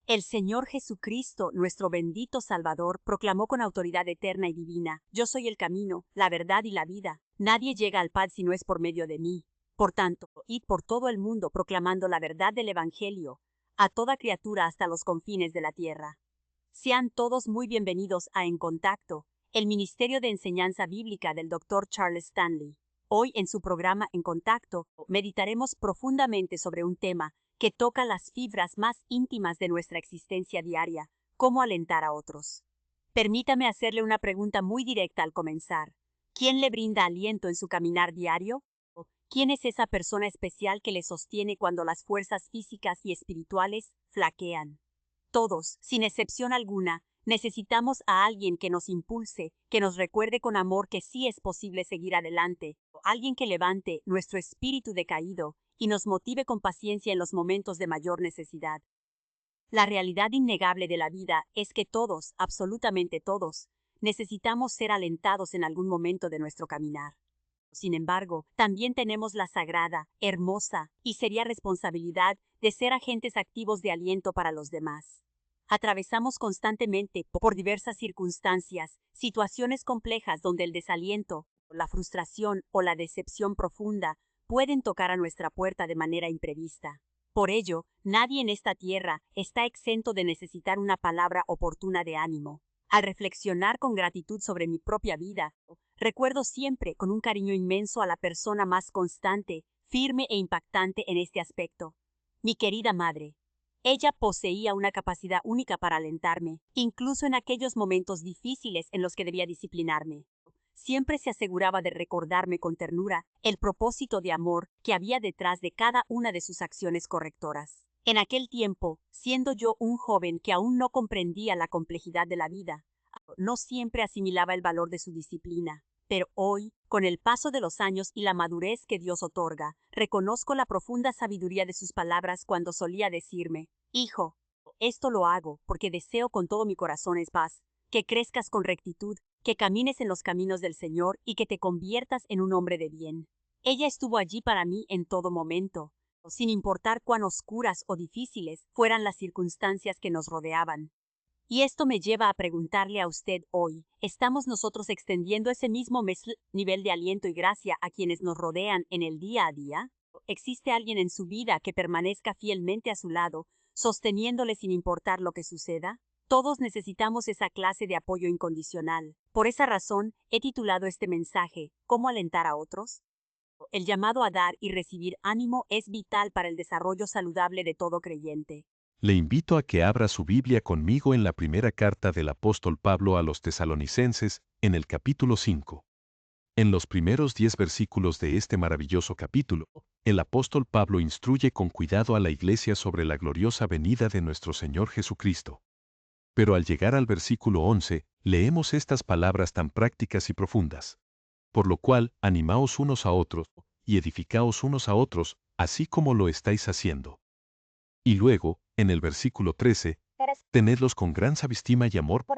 El Señor Jesucristo, nuestro bendito Salvador, proclamó con autoridad eterna y divina: Yo soy el camino, la verdad y la vida. Nadie llega al Padre si no es por medio de mí. Por tanto, id por todo el mundo proclamando la verdad del Evangelio a toda criatura hasta los confines de la tierra. Sean todos muy bienvenidos a En Contacto, el Ministerio de Enseñanza Bíblica del Dr. Charles Stanley. Hoy, en su programa En Contacto, meditaremos profundamente sobre un tema que toca las fibras más íntimas de nuestra existencia diaria: cómo alentar a otros. Permítame hacerle una pregunta muy directa al comenzar. ¿Quién le brinda aliento en su caminar diario? ¿Quién es esa persona especial que le sostiene cuando las fuerzas físicas y espirituales flaquean? Todos, sin excepción alguna, necesitamos a alguien que nos impulse, que nos recuerde con amor que sí es posible seguir adelante, alguien que levante nuestro espíritu decaído y nos motive con paciencia en los momentos de mayor necesidad. La realidad innegable de la vida es que todos, absolutamente todos, necesitamos ser alentados en algún momento de nuestro caminar. Sin embargo, también tenemos la sagrada, hermosa y seria responsabilidad de ser agentes activos de aliento para los demás. Atravesamos constantemente por diversas circunstancias, situaciones complejas donde el desaliento, la frustración o la decepción profunda pueden tocar a nuestra puerta de manera imprevista. Por ello, nadie en esta tierra está exento de necesitar una palabra oportuna de ánimo. Al reflexionar con gratitud sobre mi propia vida, recuerdo siempre con un cariño inmenso a la persona más constante, firme e impactante en este aspecto: mi querida madre. Ella poseía una capacidad única para alentarme, incluso en aquellos momentos difíciles en los que debía disciplinarme. Siempre se aseguraba de recordarme con ternura el propósito de amor que había detrás de cada una de sus acciones correctoras. En aquel tiempo, siendo yo un joven que aún no comprendía la complejidad de la vida, no siempre asimilaba el valor de su disciplina. Pero hoy, con el paso de los años y la madurez que Dios otorga, reconozco la profunda sabiduría de sus palabras cuando solía decirme: Hijo, esto lo hago porque deseo con todo mi corazón es paz, que crezcas con rectitud, que camines en los caminos del Señor y que te conviertas en un hombre de bien. Ella estuvo allí para mí en todo momento, sin importar cuán oscuras o difíciles fueran las circunstancias que nos rodeaban. Y esto me lleva a preguntarle a usted hoy: ¿estamos nosotros extendiendo ese mismo nivel de aliento y gracia a quienes nos rodean en el día a día? ¿Existe alguien en su vida que permanezca fielmente a su lado, sosteniéndole sin importar lo que suceda? Todos necesitamos esa clase de apoyo incondicional. Por esa razón, he titulado este mensaje: ¿Cómo alentar a otros? El llamado a dar y recibir ánimo es vital para el desarrollo saludable de todo creyente. Le invito a que abra su Biblia conmigo en la primera carta del apóstol Pablo a los Tesalonicenses, en el capítulo 5. En los primeros 10 versículos de este maravilloso capítulo, el apóstol Pablo instruye con cuidado a la iglesia sobre la gloriosa venida de nuestro Señor Jesucristo. Pero al llegar al versículo 11, leemos estas palabras tan prácticas y profundas: por lo cual, animaos unos a otros, y edificaos unos a otros, así como lo estáis haciendo. Y luego, en el versículo 13, tenedlos con gran sabestima y amor por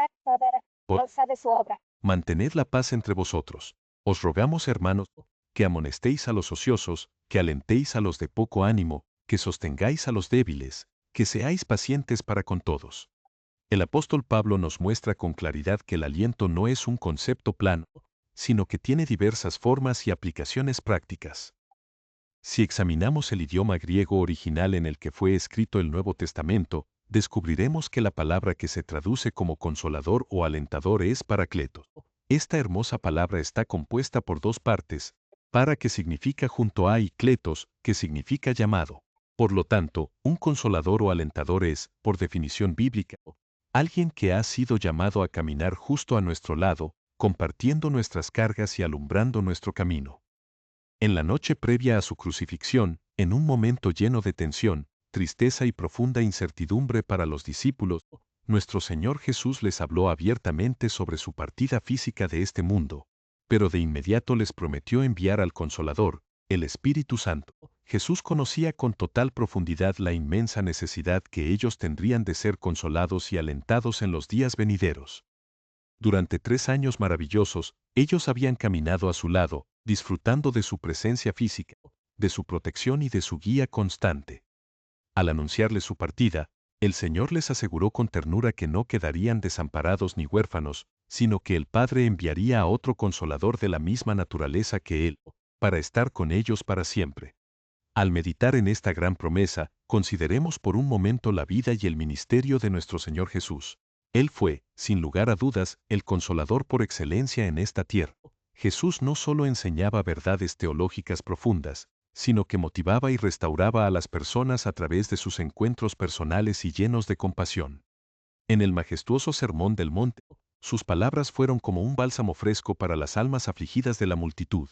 causa de su obra. Mantened la paz entre vosotros. Os rogamos, hermanos, que amonestéis a los ociosos, que alentéis a los de poco ánimo, que sostengáis a los débiles, que seáis pacientes para con todos. El apóstol Pablo nos muestra con claridad que el aliento no es un concepto plano, sino que tiene diversas formas y aplicaciones prácticas. Si examinamos el idioma griego original en el que fue escrito el Nuevo Testamento, descubriremos que la palabra que se traduce como consolador o alentador es paracletos. Esta hermosa palabra está compuesta por dos partes: para, que significa junto a, y kletos, que significa llamado. Por lo tanto, un consolador o alentador es, por definición bíblica, alguien que ha sido llamado a caminar justo a nuestro lado, compartiendo nuestras cargas y alumbrando nuestro camino. En la noche previa a su crucifixión, en un momento lleno de tensión, tristeza y profunda incertidumbre para los discípulos, nuestro Señor Jesús les habló abiertamente sobre su partida física de este mundo, pero de inmediato les prometió enviar al Consolador, el Espíritu Santo. Jesús conocía con total profundidad la inmensa necesidad que ellos tendrían de ser consolados y alentados en los días venideros. Durante 3 años maravillosos, ellos habían caminado a su lado, disfrutando de su presencia física, de su protección y de su guía constante. Al anunciarle su partida, El Señor les aseguró con ternura que no quedarían desamparados ni huérfanos, sino que el Padre enviaría a otro consolador de la misma naturaleza que Él, para estar con ellos para siempre. Al meditar en esta gran promesa, consideremos por un momento la vida y el ministerio de nuestro Señor Jesús. Él fue, sin lugar a dudas, el consolador por excelencia en esta tierra. Jesús no solo enseñaba verdades teológicas profundas, sino que motivaba y restauraba a las personas a través de sus encuentros personales y llenos de compasión. En el majestuoso Sermón del Monte, sus palabras fueron como un bálsamo fresco para las almas afligidas de la multitud.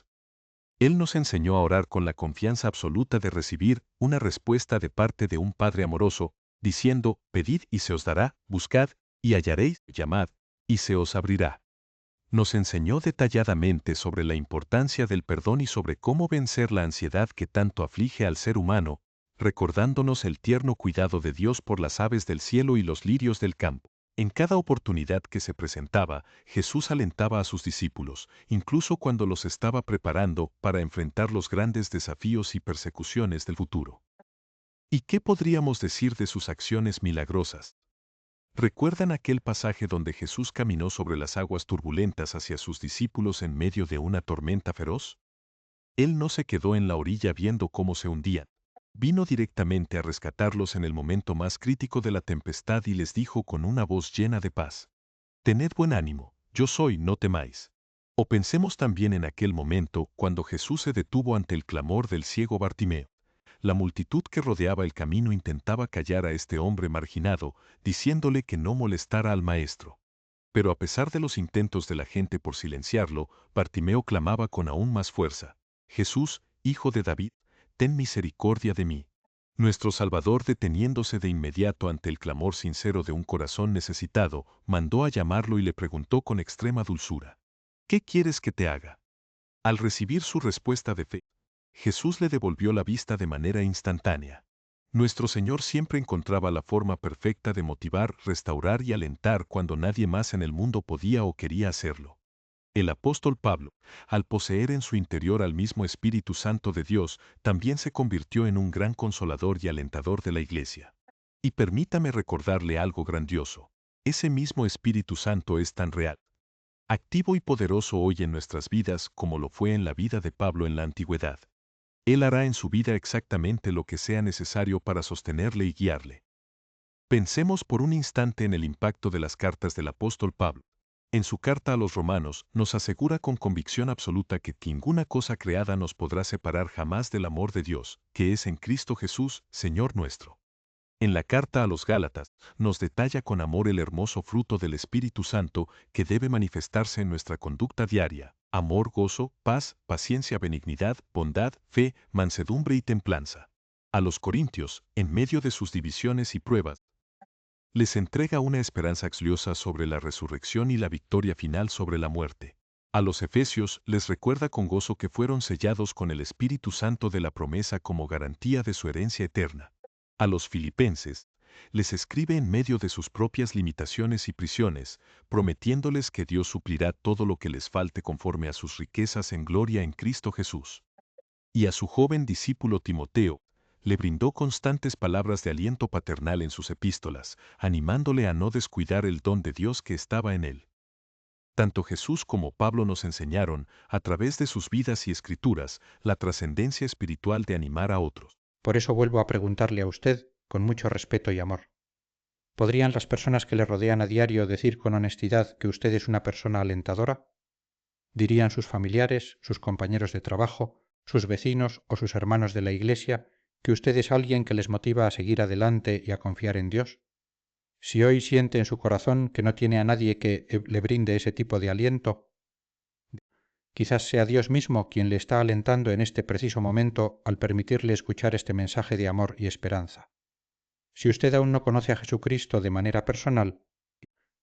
Él nos enseñó a orar con la confianza absoluta de recibir una respuesta de parte de un Padre amoroso, diciendo, pedid y se os dará, buscad y hallaréis, llamad y se os abrirá. Nos enseñó detalladamente sobre la importancia del perdón y sobre cómo vencer la ansiedad que tanto aflige al ser humano, recordándonos el tierno cuidado de Dios por las aves del cielo y los lirios del campo. En cada oportunidad que se presentaba, Jesús alentaba a sus discípulos, incluso cuando los estaba preparando para enfrentar los grandes desafíos y persecuciones del futuro. ¿Y qué podríamos decir de sus acciones milagrosas? ¿Recuerdan aquel pasaje donde Jesús caminó sobre las aguas turbulentas hacia sus discípulos en medio de una tormenta feroz? Él no se quedó en la orilla viendo cómo se hundían. Vino directamente a rescatarlos en el momento más crítico de la tempestad y les dijo con una voz llena de paz: Tened buen ánimo, yo soy, no temáis. O pensemos también en aquel momento cuando Jesús se detuvo ante el clamor del ciego Bartimeo. La multitud que rodeaba el camino intentaba callar a este hombre marginado, diciéndole que no molestara al maestro. Pero a pesar de los intentos de la gente por silenciarlo, Bartimeo clamaba con aún más fuerza: Jesús, hijo de David, ten misericordia de mí. Nuestro Salvador, deteniéndose de inmediato ante el clamor sincero de un corazón necesitado, mandó a llamarlo y le preguntó con extrema dulzura: ¿Qué quieres que te haga? Al recibir su respuesta de fe, Jesús le devolvió la vista de manera instantánea. Nuestro Señor siempre encontraba la forma perfecta de motivar, restaurar y alentar cuando nadie más en el mundo podía o quería hacerlo. El apóstol Pablo, al poseer en su interior al mismo Espíritu Santo de Dios, también se convirtió en un gran consolador y alentador de la Iglesia. Y permítame recordarle algo grandioso: ese mismo Espíritu Santo es tan real, activo y poderoso hoy en nuestras vidas como lo fue en la vida de Pablo en la antigüedad. Él hará en su vida exactamente lo que sea necesario para sostenerle y guiarle. Pensemos por un instante en el impacto de las cartas del apóstol Pablo. En su carta a los Romanos nos asegura con convicción absoluta que ninguna cosa creada nos podrá separar jamás del amor de Dios, que es en Cristo Jesús, Señor nuestro. En la carta a los Gálatas nos detalla con amor el hermoso fruto del Espíritu Santo que debe manifestarse en nuestra conducta diaria: amor, gozo, paz, paciencia, benignidad, bondad, fe, mansedumbre y templanza. A los Corintios, en medio de sus divisiones y pruebas, les entrega una esperanza gloriosa sobre la resurrección y la victoria final sobre la muerte. A los Efesios les recuerda con gozo que fueron sellados con el Espíritu Santo de la promesa como garantía de su herencia eterna. A los Filipenses les escribe en medio de sus propias limitaciones y prisiones, prometiéndoles que Dios suplirá todo lo que les falte conforme a sus riquezas en gloria en Cristo Jesús. Y a su joven discípulo Timoteo le brindó constantes palabras de aliento paternal en sus epístolas, animándole a no descuidar el don de Dios que estaba en él. Tanto Jesús como Pablo nos enseñaron, a través de sus vidas y escrituras, la trascendencia espiritual de animar a otros. Por eso vuelvo a preguntarle a usted, con mucho respeto y amor: ¿podrían las personas que le rodean a diario decir con honestidad que usted es una persona alentadora? ¿Dirían sus familiares, sus compañeros de trabajo, sus vecinos o sus hermanos de la iglesia que usted es alguien que les motiva a seguir adelante y a confiar en Dios? Si hoy siente en su corazón que no tiene a nadie que le brinde ese tipo de aliento, quizás sea Dios mismo quien le está alentando en este preciso momento al permitirle escuchar este mensaje de amor y esperanza. Si usted aún no conoce a Jesucristo de manera personal,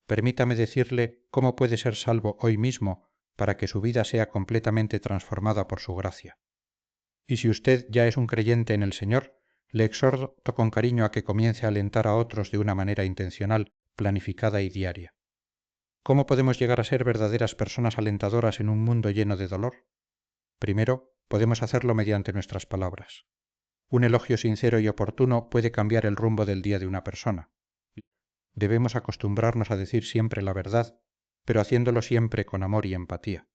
permítame decirle cómo puede ser salvo hoy mismo para que su vida sea completamente transformada por su gracia. Y si usted ya es un creyente en el Señor, le exhorto con cariño a que comience a alentar a otros de una manera intencional, planificada y diaria. ¿Cómo podemos llegar a ser verdaderas personas alentadoras en un mundo lleno de dolor? Primero, podemos hacerlo mediante nuestras palabras. Un elogio sincero y oportuno puede cambiar el rumbo del día de una persona. Debemos acostumbrarnos a decir siempre la verdad, pero haciéndolo siempre con amor y empatía.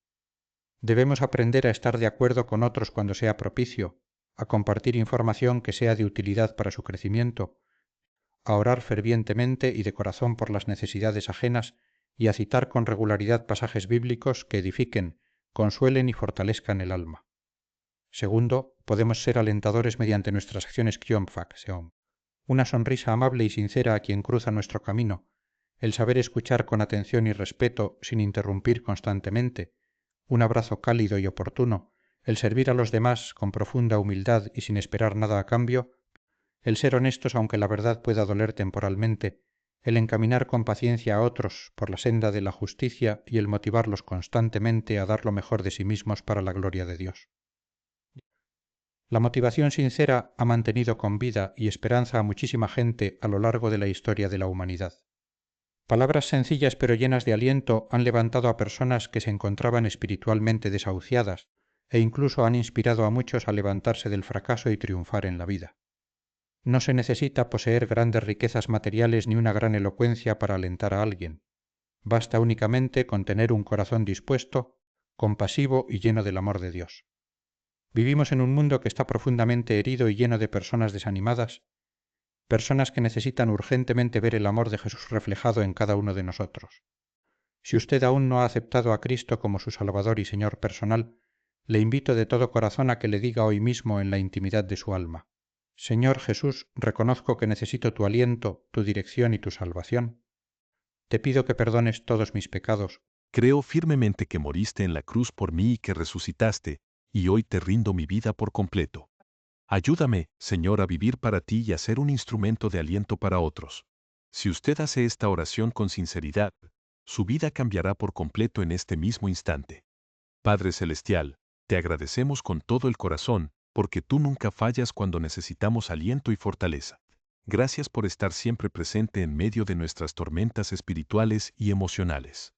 Debemos aprender a estar de acuerdo con otros cuando sea propicio, a compartir información que sea de utilidad para su crecimiento, a orar fervientemente y de corazón por las necesidades ajenas y a citar con regularidad pasajes bíblicos que edifiquen, consuelen y fortalezcan el alma. Segundo, podemos ser alentadores mediante nuestras acciones Kyomphak Seom. Una sonrisa amable y sincera a quien cruza nuestro camino, el saber escuchar con atención y respeto sin interrumpir constantemente, un abrazo cálido y oportuno, el servir a los demás con profunda humildad y sin esperar nada a cambio, el ser honestos aunque la verdad pueda doler temporalmente, el encaminar con paciencia a otros por la senda de la justicia y el motivarlos constantemente a dar lo mejor de sí mismos para la gloria de Dios. La motivación sincera ha mantenido con vida y esperanza a muchísima gente a lo largo de la historia de la humanidad. Palabras sencillas pero llenas de aliento han levantado a personas que se encontraban espiritualmente desahuciadas e incluso han inspirado a muchos a levantarse del fracaso y triunfar en la vida. No se necesita poseer grandes riquezas materiales ni una gran elocuencia para alentar a alguien. Basta únicamente con tener un corazón dispuesto, compasivo y lleno del amor de Dios. Vivimos en un mundo que está profundamente herido y lleno de personas desanimadas, personas que necesitan urgentemente ver el amor de Jesús reflejado en cada uno de nosotros. Si usted aún no ha aceptado a Cristo como su Salvador y Señor personal, le invito de todo corazón a que le diga hoy mismo en la intimidad de su alma: Señor Jesús, reconozco que necesito tu aliento, tu dirección y tu salvación. Te pido que perdones todos mis pecados. Creo firmemente que moriste en la cruz por mí y que resucitaste, y hoy te rindo mi vida por completo. Ayúdame, Señor, a vivir para ti y a ser un instrumento de aliento para otros. Si usted hace esta oración con sinceridad, su vida cambiará por completo en este mismo instante. Padre Celestial, te agradecemos con todo el corazón, porque tú nunca fallas cuando necesitamos aliento y fortaleza. Gracias por estar siempre presente en medio de nuestras tormentas espirituales y emocionales.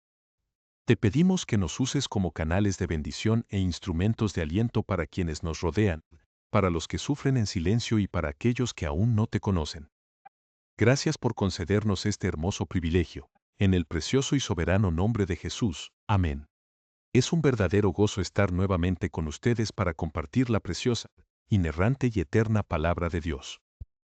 Te pedimos que nos uses como canales de bendición e instrumentos de aliento para quienes nos rodean, para los que sufren en silencio y para aquellos que aún no te conocen. Gracias por concedernos este hermoso privilegio. En el precioso y soberano nombre de Jesús. Amén. Es un verdadero gozo estar nuevamente con ustedes para compartir la preciosa, inerrante y eterna palabra de Dios.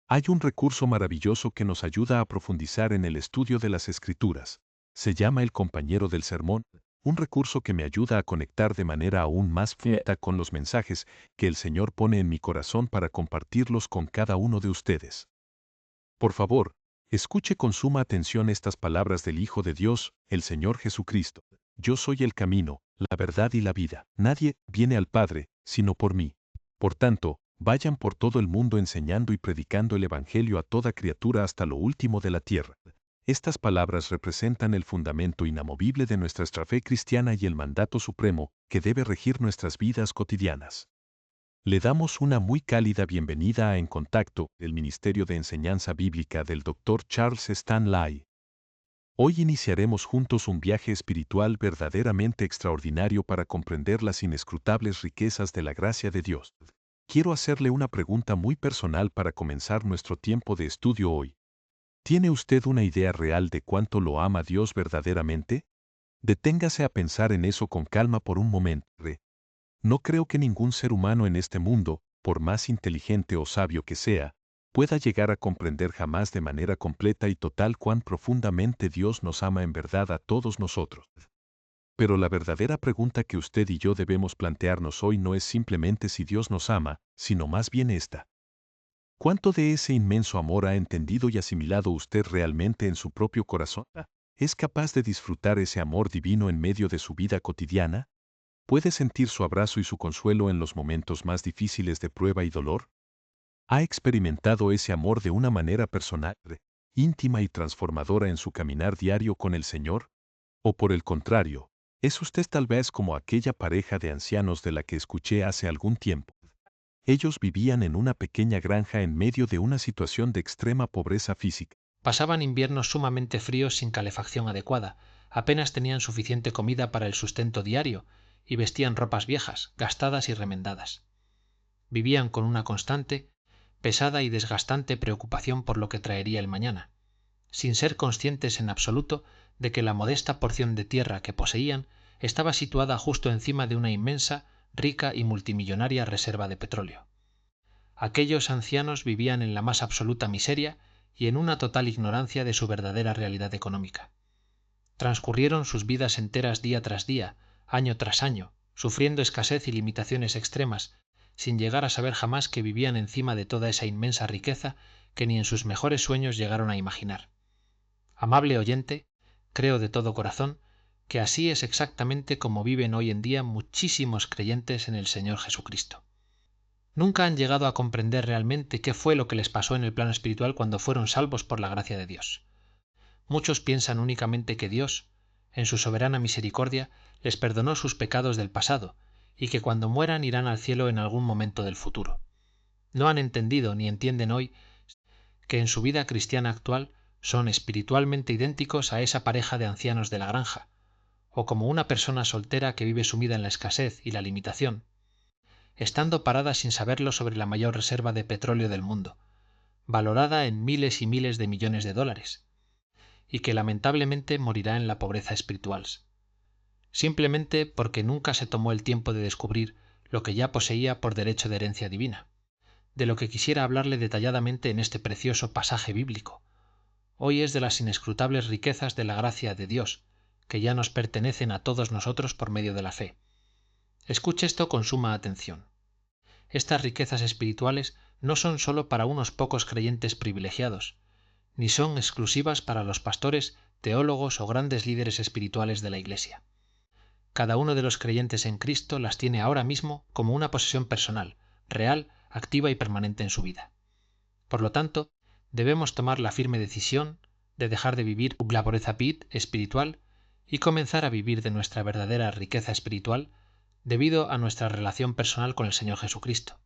Hay un recurso maravilloso que nos ayuda a profundizar en el estudio de las Escrituras. Se llama el compañero del sermón, un recurso que me ayuda a conectar de manera aún más fluida con los mensajes que el Señor pone en mi corazón para compartirlos con cada uno de ustedes. Por favor, escuche con suma atención estas palabras del Hijo de Dios, el Señor Jesucristo. Yo soy el camino, la verdad y la vida. Nadie viene al Padre, sino por mí. Por tanto, vayan por todo el mundo enseñando y predicando el Evangelio a toda criatura hasta lo último de la tierra. Estas palabras representan el fundamento inamovible de nuestra fe cristiana y el mandato supremo que debe regir nuestras vidas cotidianas. Le damos una muy cálida bienvenida a En Contacto, el Ministerio de Enseñanza Bíblica del Dr. Charles Stanley. Hoy iniciaremos juntos un viaje espiritual verdaderamente extraordinario para comprender las inescrutables riquezas de la gracia de Dios. Quiero hacerle una pregunta muy personal para comenzar nuestro tiempo de estudio hoy. ¿Tiene usted una idea real de cuánto lo ama Dios verdaderamente? Deténgase a pensar en eso con calma por un momento. No creo que ningún ser humano en este mundo, por más inteligente o sabio que sea, pueda llegar a comprender jamás de manera completa y total cuán profundamente Dios nos ama en verdad a todos nosotros. Pero la verdadera pregunta que usted y yo debemos plantearnos hoy no es simplemente si Dios nos ama, sino más bien esta: ¿cuánto de ese inmenso amor ha entendido y asimilado usted realmente en su propio corazón? ¿Es capaz de disfrutar ese amor divino en medio de su vida cotidiana? ¿Puede sentir su abrazo y su consuelo en los momentos más difíciles de prueba y dolor? ¿Ha experimentado ese amor de una manera personal, íntima y transformadora en su caminar diario con el Señor? ¿O por el contrario, es usted tal vez como aquella pareja de ancianos de la que escuché hace algún tiempo? Ellos vivían en una pequeña granja en medio de una situación de extrema pobreza física. Pasaban inviernos sumamente fríos sin calefacción adecuada, apenas tenían suficiente comida para el sustento diario y vestían ropas viejas, gastadas y remendadas. Vivían con una constante, pesada y desgastante preocupación por lo que traería el mañana. sin ser conscientes en absoluto de que la modesta porción de tierra que poseían estaba situada justo encima de una inmensa, rica y multimillonaria reserva de petróleo. Aquellos ancianos vivían en la más absoluta miseria y en una total ignorancia de su verdadera realidad económica. Transcurrieron sus vidas enteras día tras día, año tras año, sufriendo escasez y limitaciones extremas, sin llegar a saber jamás que vivían encima de toda esa inmensa riqueza que ni en sus mejores sueños llegaron a imaginar. Amable oyente, creo de todo corazón que así es exactamente como viven hoy en día muchísimos creyentes en el Señor Jesucristo. Nunca han llegado a comprender realmente qué fue lo que les pasó en el plano espiritual cuando fueron salvos por la gracia de Dios. Muchos piensan únicamente que Dios, en su soberana misericordia, les perdonó sus pecados del pasado y que cuando mueran irán al cielo en algún momento del futuro. No han entendido ni entienden hoy que en su vida cristiana actual son espiritualmente idénticos a esa pareja de ancianos de la granja, o como una persona soltera que vive sumida en la escasez y la limitación, estando parada sin saberlo sobre la mayor reserva de petróleo del mundo, valorada en miles y miles de millones de dólares, y que lamentablemente morirá en la pobreza espiritual, simplemente porque nunca se tomó el tiempo de descubrir lo que ya poseía por derecho de herencia divina, de lo que quisiera hablarle detalladamente en este precioso pasaje bíblico. Hoy es de las inescrutables riquezas de la gracia de Dios, que ya nos pertenecen a todos nosotros por medio de la fe. Escuche esto con suma atención. Estas riquezas espirituales no son sólo para unos pocos creyentes privilegiados, ni son exclusivas para los pastores, teólogos o grandes líderes espirituales de la Iglesia. Cada uno de los creyentes en Cristo las tiene ahora mismo como una posesión personal, real, activa y permanente en su vida. Por lo tanto, debemos tomar la firme decisión de dejar de vivir la pobreza espiritual y comenzar a vivir de nuestra verdadera riqueza espiritual debido a nuestra relación personal con el Señor Jesucristo.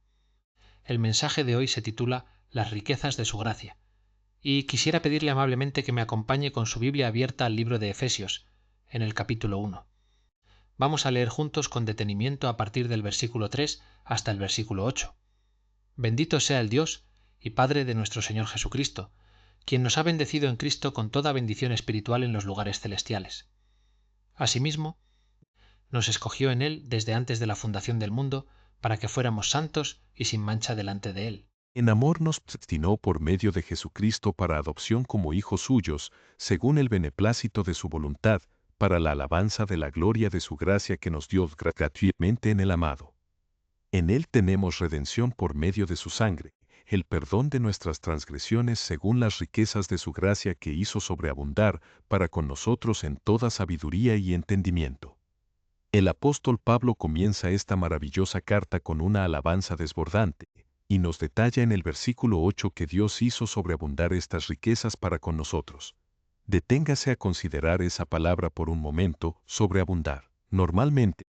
El mensaje de hoy se titula Las riquezas de su gracia, y quisiera pedirle amablemente que me acompañe con su Biblia abierta al libro de Efesios, en el capítulo 1. Vamos a leer juntos con detenimiento a partir del versículo 3 hasta el versículo 8. Bendito sea el Dios y Padre de nuestro Señor Jesucristo, quien nos ha bendecido en Cristo con toda bendición espiritual en los lugares celestiales. Asimismo, nos escogió en Él desde antes de la fundación del mundo para que fuéramos santos y sin mancha delante de Él. En amor nos predestinó por medio de Jesucristo para adopción como hijos suyos, según el beneplácito de su voluntad, para la alabanza de la gloria de su gracia que nos dio gratuitamente en el amado. En Él tenemos redención por medio de su sangre, el perdón de nuestras transgresiones según las riquezas de su gracia que hizo sobreabundar para con nosotros en toda sabiduría y entendimiento. El apóstol Pablo comienza esta maravillosa carta con una alabanza desbordante, y nos detalla en el versículo 8 que Dios hizo sobreabundar estas riquezas para con nosotros. Deténgase a considerar esa palabra por un momento, sobreabundar. Normalmente,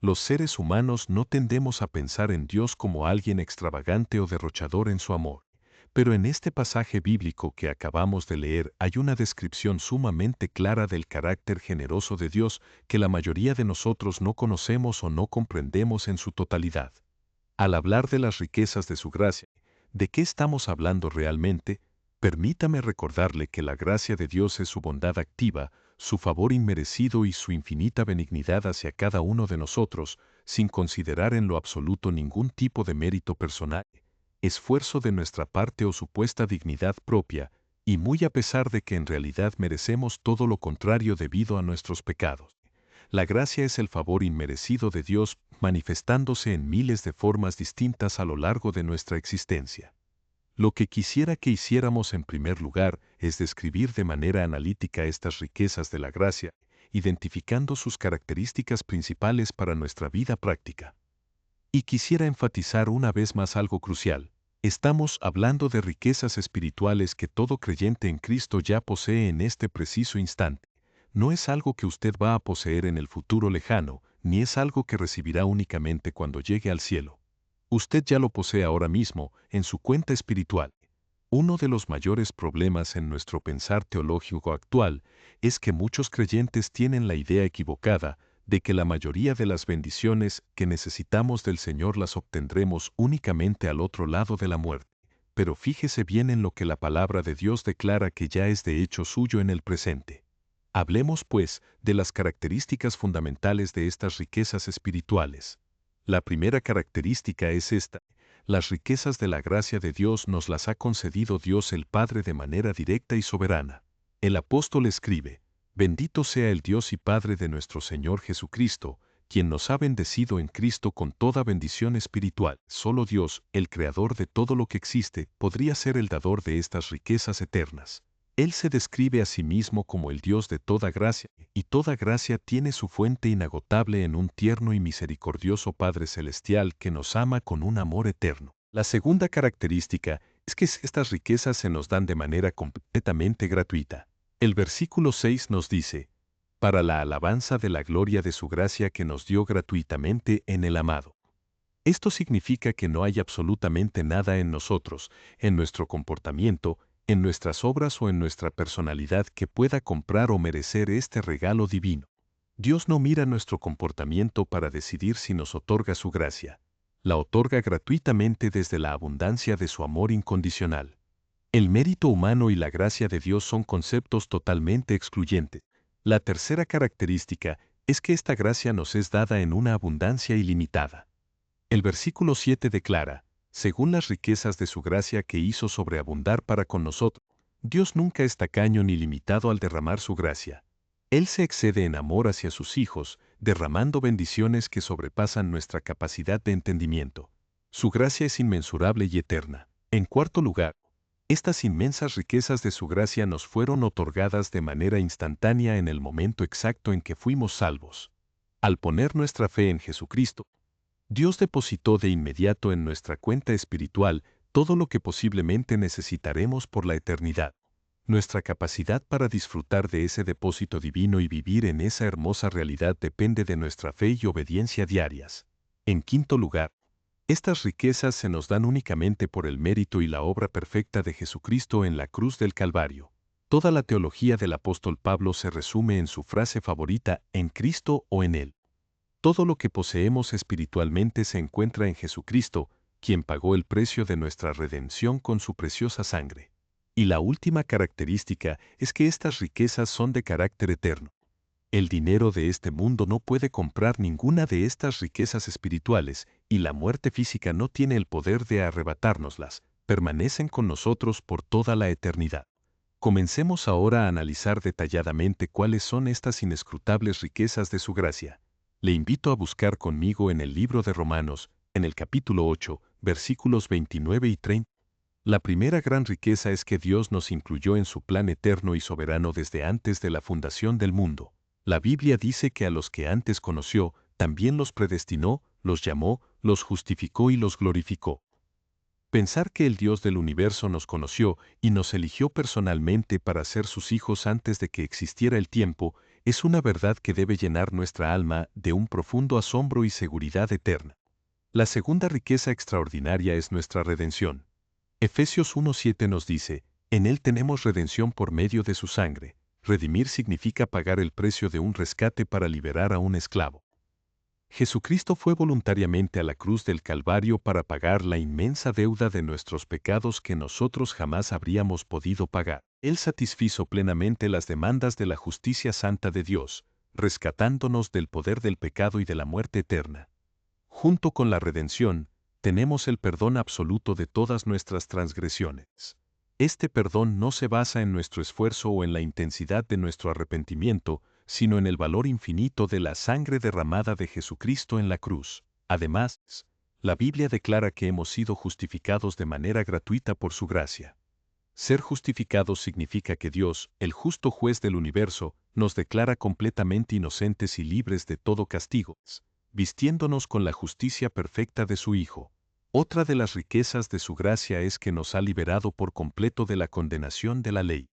los seres humanos no tendemos a pensar en Dios como alguien extravagante o derrochador en su amor, pero en este pasaje bíblico que acabamos de leer hay una descripción sumamente clara del carácter generoso de Dios que la mayoría de nosotros no conocemos o no comprendemos en su totalidad. Al hablar de las riquezas de su gracia, ¿de qué estamos hablando realmente? Permítame recordarle que la gracia de Dios es su bondad activa, su favor inmerecido y su infinita benignidad hacia cada uno de nosotros, sin considerar en lo absoluto ningún tipo de mérito personal, esfuerzo de nuestra parte o supuesta dignidad propia, y muy a pesar de que en realidad merecemos todo lo contrario debido a nuestros pecados. La gracia es el favor inmerecido de Dios manifestándose en miles de formas distintas a lo largo de nuestra existencia. Lo que quisiera que hiciéramos en primer lugar es describir de manera analítica estas riquezas de la gracia, identificando sus características principales para nuestra vida práctica. Y quisiera enfatizar una vez más algo crucial. Estamos hablando de riquezas espirituales que todo creyente en Cristo ya posee en este preciso instante. No es algo que usted va a poseer en el futuro lejano, ni es algo que recibirá únicamente cuando llegue al cielo. Usted ya lo posee ahora mismo en su cuenta espiritual. Uno de los mayores problemas en nuestro pensar teológico actual es que muchos creyentes tienen la idea equivocada de que la mayoría de las bendiciones que necesitamos del Señor las obtendremos únicamente al otro lado de la muerte. pero fíjese bien en lo que la palabra de Dios declara que ya es de hecho suyo en el presente. Hablemos, pues, de las características fundamentales de estas riquezas espirituales. La primera característica es esta: las riquezas de la gracia de Dios nos las ha concedido Dios el Padre de manera directa y soberana. El apóstol escribe: Bendito sea el Dios y Padre de nuestro Señor Jesucristo, quien nos ha bendecido en Cristo con toda bendición espiritual. Solo Dios, el creador de todo lo que existe, podría ser el dador de estas riquezas eternas. Él se describe a sí mismo como el Dios de toda gracia, y toda gracia tiene su fuente inagotable en un tierno y misericordioso Padre Celestial que nos ama con un amor eterno. La segunda característica es que estas riquezas se nos dan de manera completamente gratuita. El versículo 6 nos dice: para la alabanza de la gloria de su gracia que nos dio gratuitamente en el amado. Esto significa que no hay absolutamente nada en nosotros, en nuestro comportamiento, en nuestras obras o en nuestra personalidad que pueda comprar o merecer este regalo divino. Dios no mira nuestro comportamiento para decidir si nos otorga su gracia. La otorga gratuitamente desde la abundancia de su amor incondicional. El mérito humano y la gracia de Dios son conceptos totalmente excluyentes. La tercera característica es que esta gracia nos es dada en una abundancia ilimitada. El versículo 7 declara: según las riquezas de su gracia que hizo sobreabundar para con nosotros. Dios nunca es tacaño ni limitado al derramar su gracia. Él se excede en amor hacia sus hijos, derramando bendiciones que sobrepasan nuestra capacidad de entendimiento. Su gracia es inmensurable y eterna. En cuarto lugar, estas inmensas riquezas de su gracia nos fueron otorgadas de manera instantánea en el momento exacto en que fuimos salvos. Al poner nuestra fe en Jesucristo, Dios depositó de inmediato en nuestra cuenta espiritual todo lo que posiblemente necesitaremos por la eternidad. Nuestra capacidad para disfrutar de ese depósito divino y vivir en esa hermosa realidad depende de nuestra fe y obediencia diarias. En quinto lugar, estas riquezas se nos dan únicamente por el mérito y la obra perfecta de Jesucristo en la cruz del Calvario. Toda la teología del apóstol Pablo se resume en su frase favorita: en Cristo o en Él. Todo lo que poseemos espiritualmente se encuentra en Jesucristo, quien pagó el precio de nuestra redención con su preciosa sangre. Y la última característica es que estas riquezas son de carácter eterno. El dinero de este mundo no puede comprar ninguna de estas riquezas espirituales, y la muerte física no tiene el poder de arrebatárnoslas. Permanecen con nosotros por toda la eternidad. Comencemos ahora a analizar detalladamente cuáles son estas inescrutables riquezas de su gracia. Le invito a buscar conmigo en el libro de Romanos, en el capítulo 8, versículos 29 y 30. La primera gran riqueza es que Dios nos incluyó en su plan eterno y soberano desde antes de la fundación del mundo. La Biblia dice que a los que antes conoció, también los predestinó, los llamó, los justificó y los glorificó. Pensar que el Dios del universo nos conoció y nos eligió personalmente para ser sus hijos antes de que existiera el tiempo es una verdad que debe llenar nuestra alma de un profundo asombro y seguridad eterna. La segunda riqueza extraordinaria es nuestra redención. Efesios 1:7 nos dice: en Él tenemos redención por medio de su sangre. Redimir significa pagar el precio de un rescate para liberar a un esclavo. Jesucristo fue voluntariamente a la cruz del Calvario para pagar la inmensa deuda de nuestros pecados que nosotros jamás habríamos podido pagar. Él satisfizo plenamente las demandas de la justicia santa de Dios, rescatándonos del poder del pecado y de la muerte eterna. Junto con la redención, tenemos el perdón absoluto de todas nuestras transgresiones. Este perdón no se basa en nuestro esfuerzo o en la intensidad de nuestro arrepentimiento, sino en el valor infinito de la sangre derramada de Jesucristo en la cruz. Además, la Biblia declara que hemos sido justificados de manera gratuita por su gracia. Ser justificados significa que Dios, el justo juez del universo, nos declara completamente inocentes y libres de todo castigo, vistiéndonos con la justicia perfecta de su Hijo. Otra de las riquezas de su gracia es que nos ha liberado por completo de la condenación de la ley.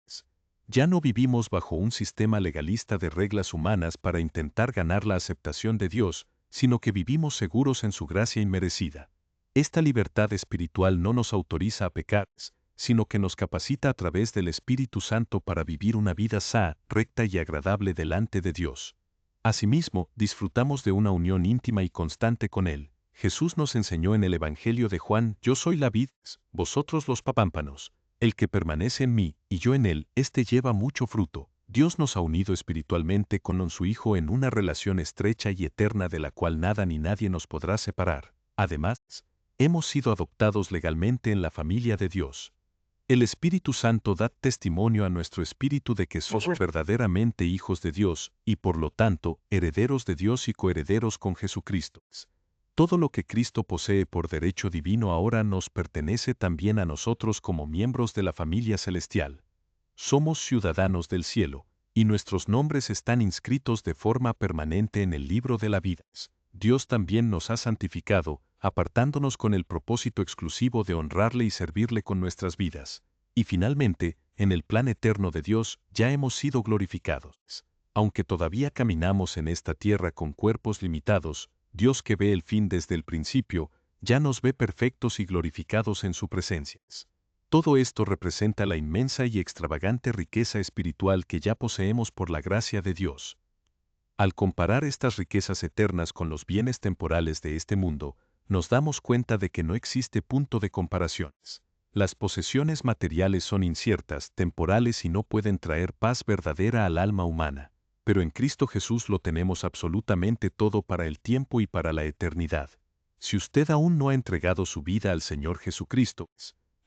Ya no vivimos bajo un sistema legalista de reglas humanas para intentar ganar la aceptación de Dios, sino que vivimos seguros en su gracia inmerecida. Esta libertad espiritual no nos autoriza a pecar, sino que nos capacita a través del Espíritu Santo para vivir una vida sana, recta y agradable delante de Dios. Asimismo, disfrutamos de una unión íntima y constante con Él. Jesús nos enseñó en el Evangelio de Juan: yo soy la vid, vosotros los pámpanos. El que permanece en mí y yo en él, éste lleva mucho fruto. Dios nos ha unido espiritualmente con su Hijo en una relación estrecha y eterna de la cual nada ni nadie nos podrá separar. Además, hemos sido adoptados legalmente en la familia de Dios. El Espíritu Santo da testimonio a nuestro espíritu de que somos verdaderamente hijos de Dios y por lo tanto herederos de Dios y coherederos con Jesucristo. Todo lo que Cristo posee por derecho divino ahora nos pertenece también a nosotros como miembros de la familia celestial. Somos ciudadanos del cielo, y nuestros nombres están inscritos de forma permanente en el libro de la vida. Dios también nos ha santificado, apartándonos con el propósito exclusivo de honrarle y servirle con nuestras vidas. Y finalmente, en el plan eterno de Dios, ya hemos sido glorificados. Aunque todavía caminamos en esta tierra con cuerpos limitados, Dios, que ve el fin desde el principio, ya nos ve perfectos y glorificados en su presencia. Todo esto representa la inmensa y extravagante riqueza espiritual que ya poseemos por la gracia de Dios. Al comparar estas riquezas eternas con los bienes temporales de este mundo, nos damos cuenta de que no existe punto de comparación. Las posesiones materiales son inciertas, temporales y no pueden traer paz verdadera al alma humana. Pero en Cristo Jesús lo tenemos absolutamente todo para el tiempo y para la eternidad. Si usted aún no ha entregado su vida al Señor Jesucristo,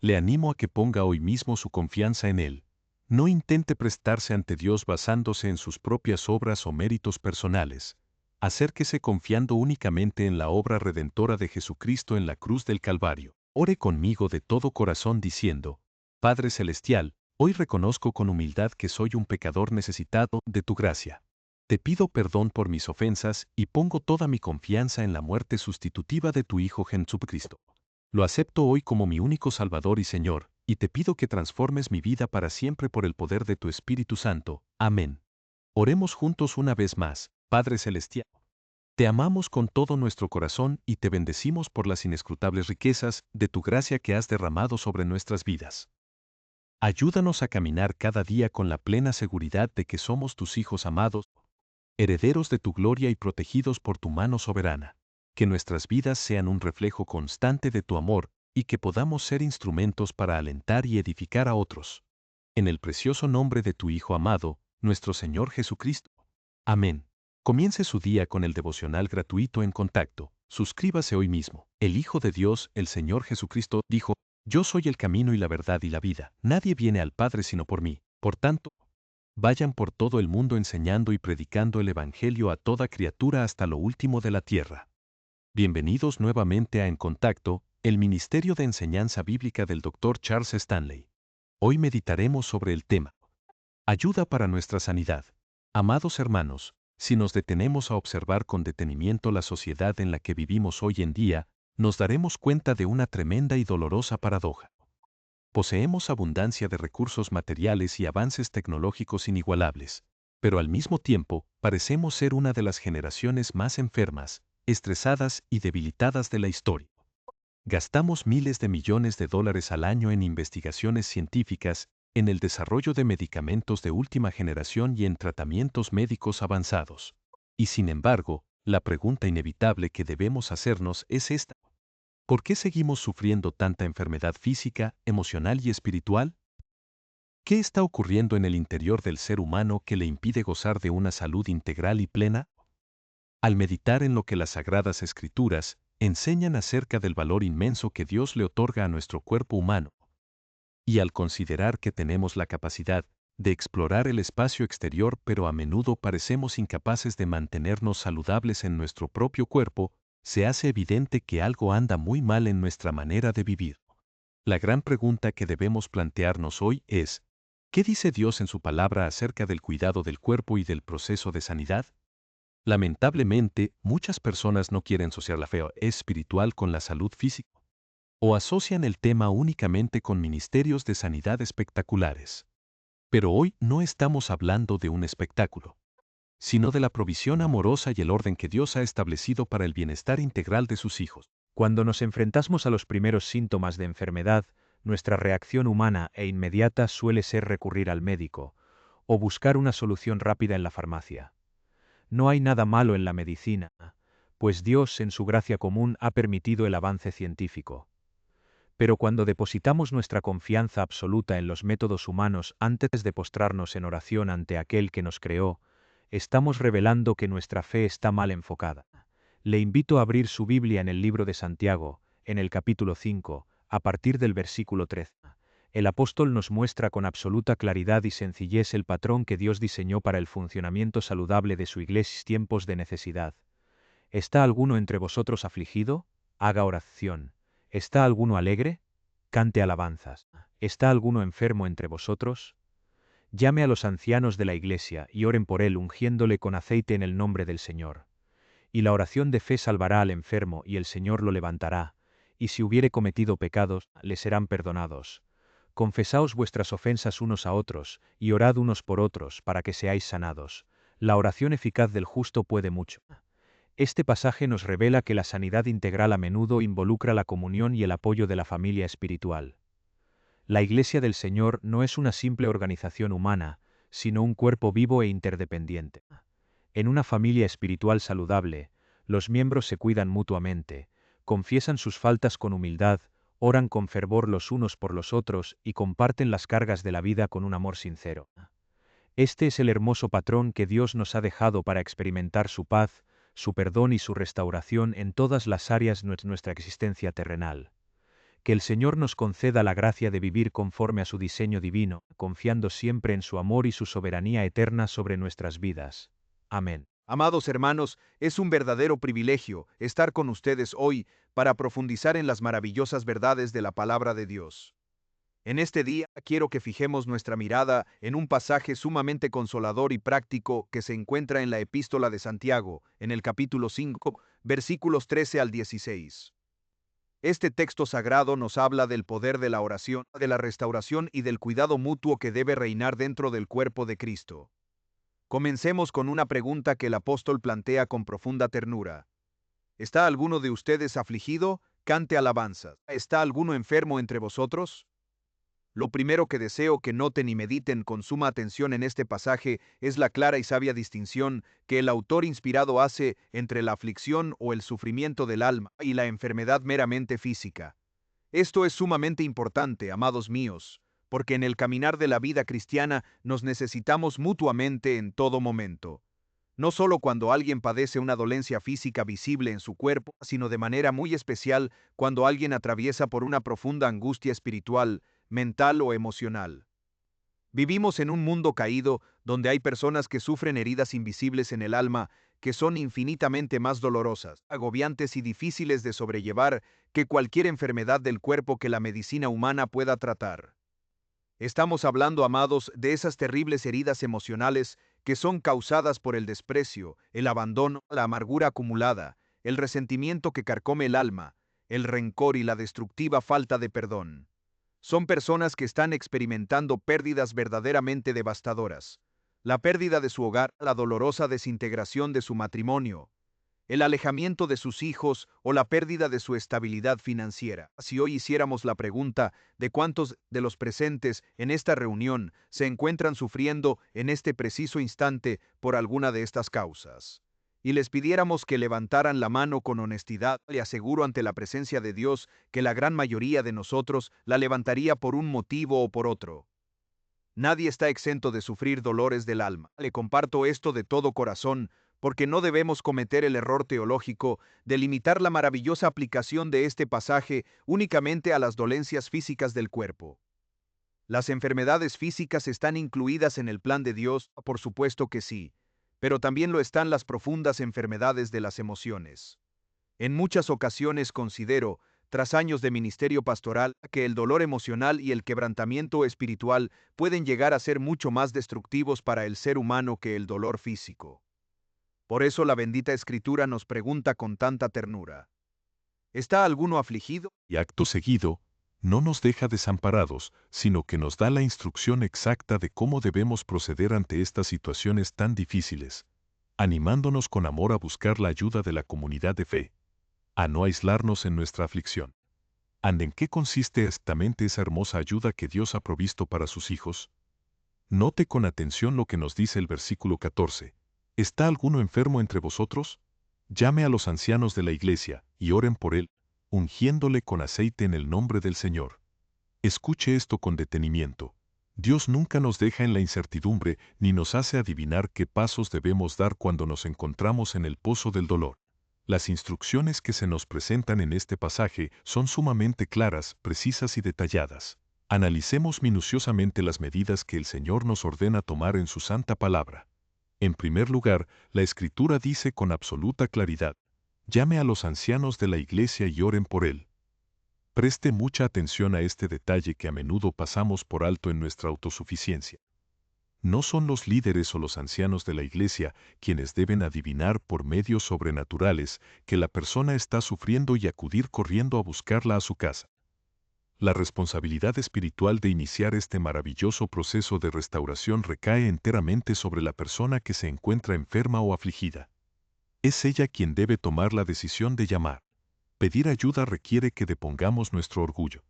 le animo a que ponga hoy mismo su confianza en Él. No intente prestarse ante Dios basándose en sus propias obras o méritos personales. Acérquese confiando únicamente en la obra redentora de Jesucristo en la cruz del Calvario. Ore conmigo de todo corazón diciendo: Padre Celestial, hoy reconozco con humildad que soy un pecador necesitado de tu gracia. Te pido perdón por mis ofensas y pongo toda mi confianza en la muerte sustitutiva de tu Hijo Jesucristo. Lo acepto hoy como mi único Salvador y Señor, y te pido que transformes mi vida para siempre por el poder de tu Espíritu Santo. Amén. Oremos juntos una vez más. Padre Celestial, te amamos con todo nuestro corazón y te bendecimos por las inescrutables riquezas de tu gracia que has derramado sobre nuestras vidas. Ayúdanos a caminar cada día con la plena seguridad de que somos tus hijos amados, herederos de tu gloria y protegidos por tu mano soberana. Que nuestras vidas sean un reflejo constante de tu amor y que podamos ser instrumentos para alentar y edificar a otros. En el precioso nombre de tu Hijo amado, nuestro Señor Jesucristo. Amén. Comience su día con el devocional gratuito En Contacto. Suscríbase hoy mismo. El Hijo de Dios, el Señor Jesucristo, dijo: Yo soy el camino y la verdad y la vida. Nadie viene al Padre sino por mí. Por tanto, vayan por todo el mundo enseñando y predicando el Evangelio a toda criatura hasta lo último de la tierra. Bienvenidos nuevamente a En Contacto, el Ministerio de Enseñanza Bíblica del Dr. Charles Stanley. Hoy meditaremos sobre el tema: ayuda para nuestra sanidad. Amados hermanos, si nos detenemos a observar con detenimiento la sociedad en la que vivimos hoy en día, nos daremos cuenta de una tremenda y dolorosa paradoja. Poseemos abundancia de recursos materiales y avances tecnológicos inigualables, pero al mismo tiempo parecemos ser una de las generaciones más enfermas, estresadas y debilitadas de la historia. Gastamos miles de millones de dólares al año en investigaciones científicas, en el desarrollo de medicamentos de última generación y en tratamientos médicos avanzados. Y sin embargo, la pregunta inevitable que debemos hacernos es esta: ¿por qué seguimos sufriendo tanta enfermedad física, emocional y espiritual? ¿Qué está ocurriendo en el interior del ser humano que le impide gozar de una salud integral y plena? Al meditar en lo que las Sagradas Escrituras enseñan acerca del valor inmenso que Dios le otorga a nuestro cuerpo humano, y al considerar que tenemos la capacidad de explorar el espacio exterior pero a menudo parecemos incapaces de mantenernos saludables en nuestro propio cuerpo, se hace evidente que algo anda muy mal en nuestra manera de vivir. La gran pregunta que debemos plantearnos hoy es: ¿qué dice Dios en su palabra acerca del cuidado del cuerpo y del proceso de sanidad? Lamentablemente, muchas personas no quieren asociar la fe espiritual con la salud física, o asocian el tema únicamente con ministerios de sanidad espectaculares. Pero hoy no estamos hablando de un espectáculo, sino de la provisión amorosa y el orden que Dios ha establecido para el bienestar integral de sus hijos. Cuando nos enfrentamos a los primeros síntomas de enfermedad, nuestra reacción humana e inmediata suele ser recurrir al médico o buscar una solución rápida en la farmacia. No hay nada malo en la medicina, pues Dios en su gracia común ha permitido el avance científico. Pero cuando depositamos nuestra confianza absoluta en los métodos humanos antes de postrarnos en oración ante aquel que nos creó, estamos revelando que nuestra fe está mal enfocada. Le invito a abrir su Biblia en el libro de Santiago, en el capítulo 5, a partir del versículo 13. El apóstol nos muestra con absoluta claridad y sencillez el patrón que Dios diseñó para el funcionamiento saludable de su iglesia en tiempos de necesidad. ¿Está alguno entre vosotros afligido? Haga oración. ¿Está alguno alegre? Cante alabanzas. ¿Está alguno enfermo entre vosotros? Llame a los ancianos de la iglesia y oren por él ungiéndole con aceite en el nombre del Señor. Y la oración de fe salvará al enfermo y el Señor lo levantará, y si hubiere cometido pecados, le serán perdonados. Confesaos vuestras ofensas unos a otros, y orad unos por otros, para que seáis sanados. La oración eficaz del justo puede mucho. Este pasaje nos revela que la sanidad integral a menudo involucra la comunión y el apoyo de la familia espiritual. La Iglesia del Señor no es una simple organización humana, sino un cuerpo vivo e interdependiente. En una familia espiritual saludable, los miembros se cuidan mutuamente, confiesan sus faltas con humildad, oran con fervor los unos por los otros y comparten las cargas de la vida con un amor sincero. Este es el hermoso patrón que Dios nos ha dejado para experimentar su paz, su perdón y su restauración en todas las áreas de nuestra existencia terrenal. Que el Señor nos conceda la gracia de vivir conforme a su diseño divino, confiando siempre en su amor y su soberanía eterna sobre nuestras vidas. Amén. Amados hermanos, es un verdadero privilegio estar con ustedes hoy para profundizar en las maravillosas verdades de la palabra de Dios. En este día quiero que fijemos nuestra mirada en un pasaje sumamente consolador y práctico que se encuentra en la Epístola de Santiago, en el capítulo 5, versículos 13 al 16. Este texto sagrado nos habla del poder de la oración, de la restauración y del cuidado mutuo que debe reinar dentro del cuerpo de Cristo. Comencemos con una pregunta que el apóstol plantea con profunda ternura. ¿Está alguno de ustedes afligido? Cante alabanzas. ¿Está alguno enfermo entre vosotros? Lo primero que deseo que noten y mediten con suma atención en este pasaje es la clara y sabia distinción que el autor inspirado hace entre la aflicción o el sufrimiento del alma y la enfermedad meramente física. Esto es sumamente importante, amados míos, porque en el caminar de la vida cristiana nos necesitamos mutuamente en todo momento. No solo cuando alguien padece una dolencia física visible en su cuerpo, sino de manera muy especial cuando alguien atraviesa por una profunda angustia espiritual, mental o emocional. Vivimos en un mundo caído donde hay personas que sufren heridas invisibles en el alma que son infinitamente más dolorosas, agobiantes y difíciles de sobrellevar que cualquier enfermedad del cuerpo que la medicina humana pueda tratar. Estamos hablando, amados, de esas terribles heridas emocionales que son causadas por el desprecio, el abandono, la amargura acumulada, el resentimiento que carcome el alma, el rencor y la destructiva falta de perdón. Son personas que están experimentando pérdidas verdaderamente devastadoras. La pérdida de su hogar, la dolorosa desintegración de su matrimonio, el alejamiento de sus hijos o la pérdida de su estabilidad financiera. Si hoy hiciéramos la pregunta de cuántos de los presentes en esta reunión se encuentran sufriendo en este preciso instante por alguna de estas causas, y les pidiéramos que levantaran la mano con honestidad, le aseguro ante la presencia de Dios que la gran mayoría de nosotros la levantaría por un motivo o por otro. Nadie está exento de sufrir dolores del alma. Le comparto esto de todo corazón, porque no debemos cometer el error teológico de limitar la maravillosa aplicación de este pasaje únicamente a las dolencias físicas del cuerpo. ¿Las enfermedades físicas están incluidas en el plan de Dios? Por supuesto que sí, pero también lo están las profundas enfermedades de las emociones. En muchas ocasiones considero, tras años de ministerio pastoral, que el dolor emocional y el quebrantamiento espiritual pueden llegar a ser mucho más destructivos para el ser humano que el dolor físico. Por eso la bendita Escritura nos pregunta con tanta ternura: ¿está alguno afligido? Y acto seguido, no nos deja desamparados, sino que nos da la instrucción exacta de cómo debemos proceder ante estas situaciones tan difíciles, animándonos con amor a buscar la ayuda de la comunidad de fe, a no aislarnos en nuestra aflicción. ¿En qué consiste exactamente esa hermosa ayuda que Dios ha provisto para sus hijos? Note con atención lo que nos dice el versículo 14. ¿Está alguno enfermo entre vosotros? Llame a los ancianos de la iglesia y oren por él, ungiéndole con aceite en el nombre del Señor. Escuche esto con detenimiento. Dios nunca nos deja en la incertidumbre ni nos hace adivinar qué pasos debemos dar cuando nos encontramos en el pozo del dolor. Las instrucciones que se nos presentan en este pasaje son sumamente claras, precisas y detalladas. Analicemos minuciosamente las medidas que el Señor nos ordena tomar en su santa palabra. En primer lugar, la Escritura dice con absoluta claridad: llame a los ancianos de la iglesia y oren por él. Preste mucha atención a este detalle que a menudo pasamos por alto en nuestra autosuficiencia. No son los líderes o los ancianos de la iglesia quienes deben adivinar por medios sobrenaturales que la persona está sufriendo y acudir corriendo a buscarla a su casa. La responsabilidad espiritual de iniciar este maravilloso proceso de restauración recae enteramente sobre la persona que se encuentra enferma o afligida. Es ella quien debe tomar la decisión de llamar. Pedir ayuda requiere que depongamos nuestro orgullo.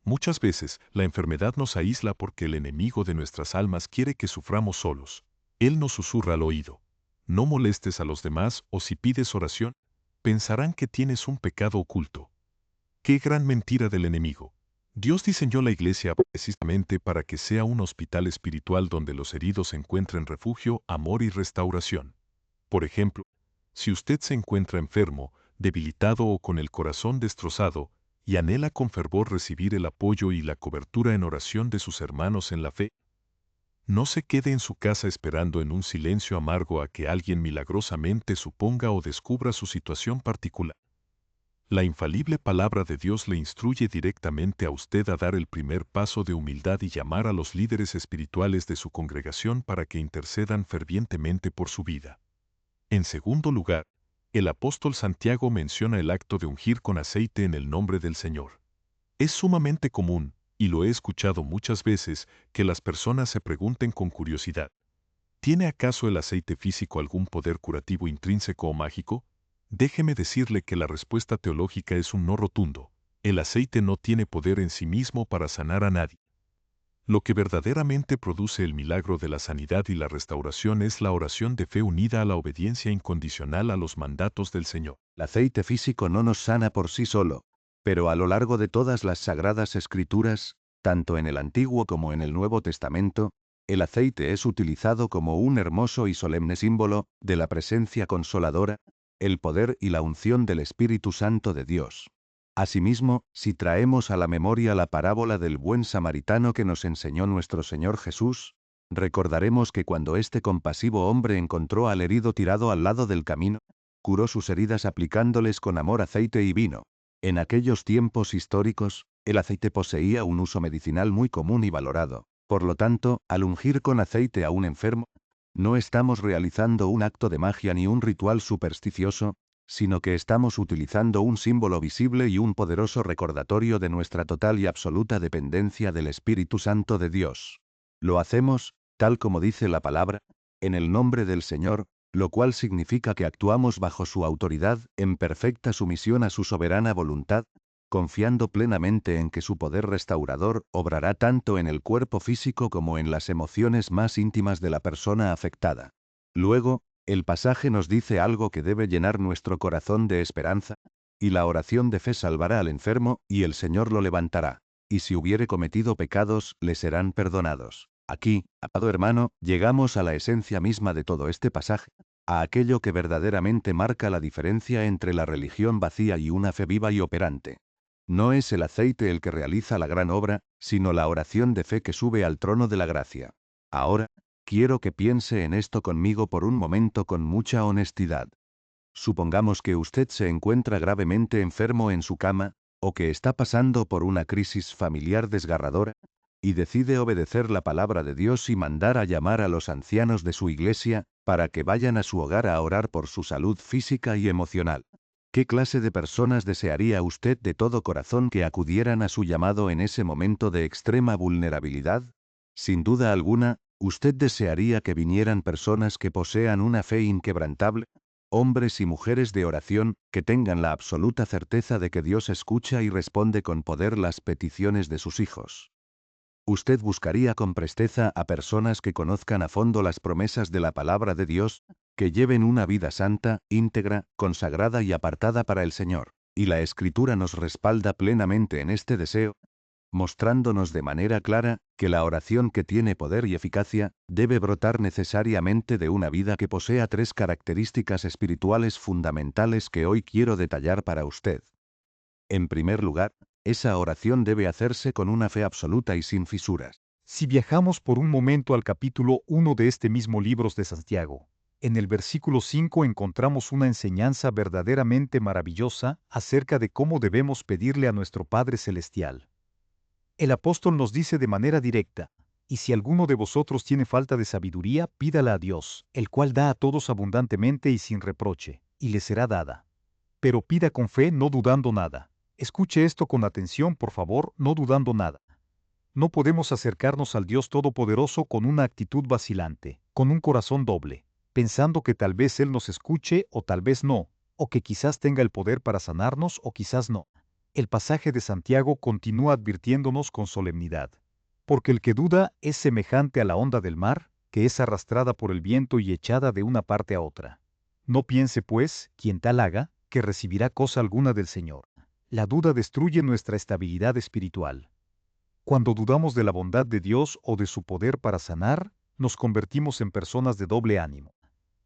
Muchas veces, la enfermedad nos aísla porque el enemigo de nuestras almas quiere que suframos solos. Él nos susurra al oído: no molestes a los demás, o si pides oración, pensarán que tienes un pecado oculto. ¡Qué gran mentira del enemigo! Dios diseñó la iglesia precisamente para que sea un hospital espiritual donde los heridos encuentren refugio, amor y restauración. Por ejemplo, si usted se encuentra enfermo, debilitado o con el corazón destrozado, y anhela con fervor recibir el apoyo y la cobertura en oración de sus hermanos en la fe, no se quede en su casa esperando en un silencio amargo a que alguien milagrosamente suponga o descubra su situación particular. La infalible palabra de Dios le instruye directamente a usted a dar el primer paso de humildad y llamar a los líderes espirituales de su congregación para que intercedan fervientemente por su vida. En segundo lugar, el apóstol Santiago menciona el acto de ungir con aceite en el nombre del Señor. Es sumamente común, y lo he escuchado muchas veces, que las personas se pregunten con curiosidad: ¿tiene acaso el aceite físico algún poder curativo intrínseco o mágico? Déjeme decirle que la respuesta teológica es un no rotundo. El aceite no tiene poder en sí mismo para sanar a nadie. Lo que verdaderamente produce el milagro de la sanidad y la restauración es la oración de fe unida a la obediencia incondicional a los mandatos del Señor. El aceite físico no nos sana por sí solo, pero a lo largo de todas las sagradas escrituras, tanto en el Antiguo como en el Nuevo Testamento, el aceite es utilizado como un hermoso y solemne símbolo de la presencia consoladora, el poder y la unción del Espíritu Santo de Dios. Asimismo, si traemos a la memoria la parábola del buen samaritano que nos enseñó nuestro Señor Jesús, recordaremos que cuando este compasivo hombre encontró al herido tirado al lado del camino, curó sus heridas aplicándoles con amor aceite y vino. En aquellos tiempos históricos, el aceite poseía un uso medicinal muy común y valorado. Por lo tanto, al ungir con aceite a un enfermo, no estamos realizando un acto de magia ni un ritual supersticioso, sino que estamos utilizando un símbolo visible y un poderoso recordatorio de nuestra total y absoluta dependencia del Espíritu Santo de Dios. Lo hacemos, tal como dice la palabra, en el nombre del Señor, lo cual significa que actuamos bajo su autoridad, en perfecta sumisión a su soberana voluntad, confiando plenamente en que su poder restaurador obrará tanto en el cuerpo físico como en las emociones más íntimas de la persona afectada. Luego, el pasaje nos dice algo que debe llenar nuestro corazón de esperanza: y la oración de fe salvará al enfermo, y el Señor lo levantará, y si hubiere cometido pecados, le serán perdonados. Aquí, amado hermano, llegamos a la esencia misma de todo este pasaje, a aquello que verdaderamente marca la diferencia entre la religión vacía y una fe viva y operante. No es el aceite el que realiza la gran obra, sino la oración de fe que sube al trono de la gracia. Ahora, quiero que piense en esto conmigo por un momento con mucha honestidad. Supongamos que usted se encuentra gravemente enfermo en su cama, o que está pasando por una crisis familiar desgarradora, y decide obedecer la palabra de Dios y mandar a llamar a los ancianos de su iglesia, para que vayan a su hogar a orar por su salud física y emocional. ¿Qué clase de personas desearía usted de todo corazón que acudieran a su llamado en ese momento de extrema vulnerabilidad? Sin duda alguna, usted desearía que vinieran personas que posean una fe inquebrantable, hombres y mujeres de oración, que tengan la absoluta certeza de que Dios escucha y responde con poder las peticiones de sus hijos. Usted buscaría con presteza a personas que conozcan a fondo las promesas de la palabra de Dios, que lleven una vida santa, íntegra, consagrada y apartada para el Señor. Y la Escritura nos respalda plenamente en este deseo, mostrándonos de manera clara que la oración que tiene poder y eficacia debe brotar necesariamente de una vida que posea 3 características espirituales fundamentales que hoy quiero detallar para usted. En primer lugar, esa oración debe hacerse con una fe absoluta y sin fisuras. Si viajamos por un momento al capítulo 1 de este mismo libro de Santiago, en el versículo 5 encontramos una enseñanza verdaderamente maravillosa acerca de cómo debemos pedirle a nuestro Padre Celestial. El apóstol nos dice de manera directa, y si alguno de vosotros tiene falta de sabiduría, pídala a Dios, el cual da a todos abundantemente y sin reproche, y le será dada. Pero pida con fe, no dudando nada. Escuche esto con atención, por favor, no dudando nada. No podemos acercarnos al Dios Todopoderoso con una actitud vacilante, con un corazón doble, pensando que tal vez Él nos escuche o tal vez no, o que quizás tenga el poder para sanarnos o quizás no. El pasaje de Santiago continúa advirtiéndonos con solemnidad. Porque el que duda es semejante a la onda del mar, que es arrastrada por el viento y echada de una parte a otra. No piense, pues, quien tal haga, que recibirá cosa alguna del Señor. La duda destruye nuestra estabilidad espiritual. Cuando dudamos de la bondad de Dios o de su poder para sanar, nos convertimos en personas de doble ánimo.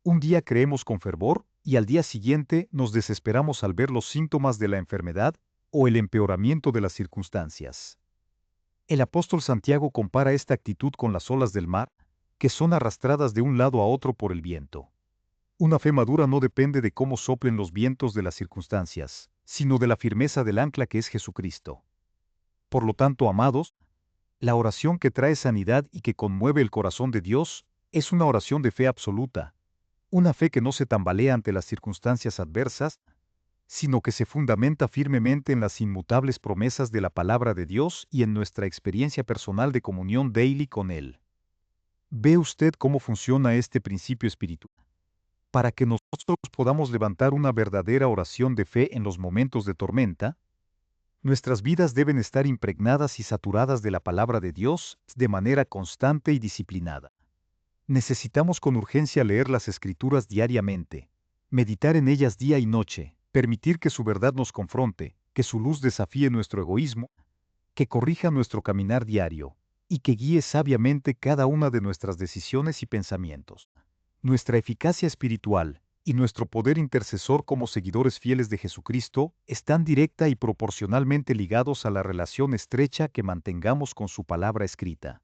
Un día creemos con fervor y al día siguiente nos desesperamos al ver los síntomas de la enfermedad o el empeoramiento de las circunstancias. El apóstol Santiago compara esta actitud con las olas del mar, que son arrastradas de un lado a otro por el viento. Una fe madura no depende de cómo soplen los vientos de las circunstancias, sino de la firmeza del ancla que es Jesucristo. Por lo tanto, amados, la oración que trae sanidad y que conmueve el corazón de Dios es una oración de fe absoluta, una fe que no se tambalea ante las circunstancias adversas, sino que se fundamenta firmemente en las inmutables promesas de la palabra de Dios y en nuestra experiencia personal de comunión daily con Él. ¿Ve usted cómo funciona este principio espiritual? Para que nosotros podamos levantar una verdadera oración de fe en los momentos de tormenta, nuestras vidas deben estar impregnadas y saturadas de la palabra de Dios de manera constante y disciplinada. Necesitamos con urgencia leer las Escrituras diariamente, meditar en ellas día y noche, permitir que su verdad nos confronte, que su luz desafíe nuestro egoísmo, que corrija nuestro caminar diario, y que guíe sabiamente cada una de nuestras decisiones y pensamientos. Nuestra eficacia espiritual y nuestro poder intercesor como seguidores fieles de Jesucristo están directa y proporcionalmente ligados a la relación estrecha que mantengamos con su palabra escrita.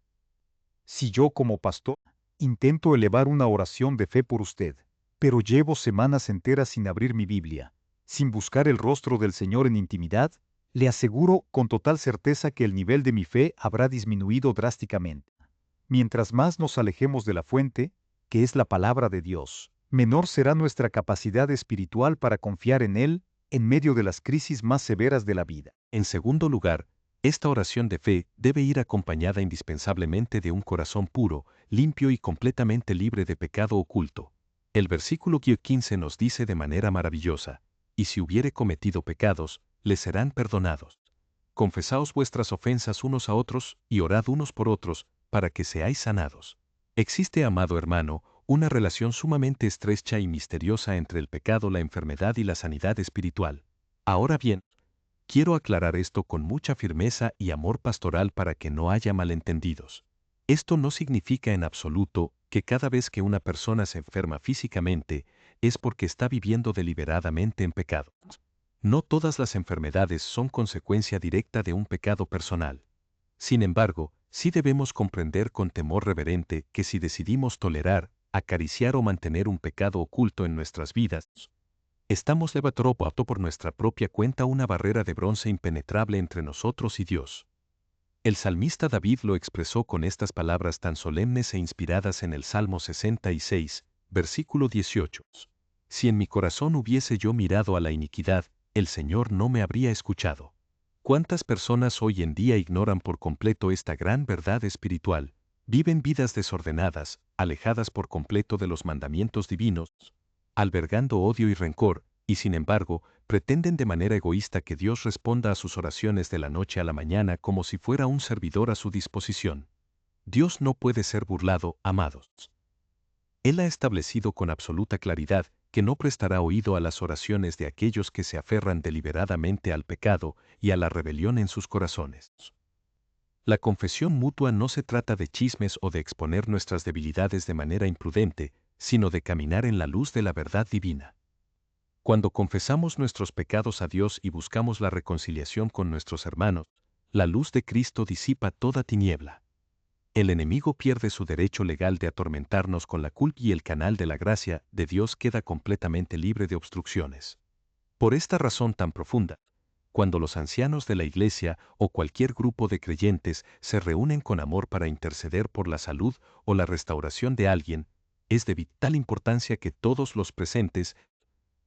Si yo como pastor intento elevar una oración de fe por usted, pero llevo semanas enteras sin abrir mi Biblia, sin buscar el rostro del Señor en intimidad, le aseguro con total certeza que el nivel de mi fe habrá disminuido drásticamente. Mientras más nos alejemos de la fuente, que es la palabra de Dios, menor será nuestra capacidad espiritual para confiar en Él en medio de las crisis más severas de la vida. En segundo lugar, esta oración de fe debe ir acompañada indispensablemente de un corazón puro, limpio y completamente libre de pecado oculto. El versículo 15 nos dice de manera maravillosa, y si hubiere cometido pecados, les serán perdonados. Confesaos vuestras ofensas unos a otros y orad unos por otros, para que seáis sanados. Existe, amado hermano, una relación sumamente estrecha y misteriosa entre el pecado, la enfermedad y la sanidad espiritual. Ahora bien, quiero aclarar esto con mucha firmeza y amor pastoral para que no haya malentendidos. Esto no significa en absoluto que cada vez que una persona se enferma físicamente es porque está viviendo deliberadamente en pecado. No todas las enfermedades son consecuencia directa de un pecado personal. Sin embargo, sí debemos comprender con temor reverente que si decidimos tolerar, acariciar o mantener un pecado oculto en nuestras vidas, estamos levantando por nuestra propia cuenta una barrera de bronce impenetrable entre nosotros y Dios. El salmista David lo expresó con estas palabras tan solemnes e inspiradas en el Salmo 66, versículo 18. Si en mi corazón hubiese yo mirado a la iniquidad, el Señor no me habría escuchado. ¿Cuántas personas hoy en día ignoran por completo esta gran verdad espiritual? Viven vidas desordenadas, alejadas por completo de los mandamientos divinos, albergando odio y rencor, y sin embargo, pretenden de manera egoísta que Dios responda a sus oraciones de la noche a la mañana como si fuera un servidor a su disposición. Dios no puede ser burlado, amados. Él ha establecido con absoluta claridad que no prestará oído a las oraciones de aquellos que se aferran deliberadamente al pecado y a la rebelión en sus corazones. La confesión mutua no se trata de chismes o de exponer nuestras debilidades de manera imprudente, sino de caminar en la luz de la verdad divina. Cuando confesamos nuestros pecados a Dios y buscamos la reconciliación con nuestros hermanos, la luz de Cristo disipa toda tiniebla. El enemigo pierde su derecho legal de atormentarnos con la culpa y el canal de la gracia de Dios queda completamente libre de obstrucciones. Por esta razón tan profunda, cuando los ancianos de la Iglesia o cualquier grupo de creyentes se reúnen con amor para interceder por la salud o la restauración de alguien, es de vital importancia que todos los presentes,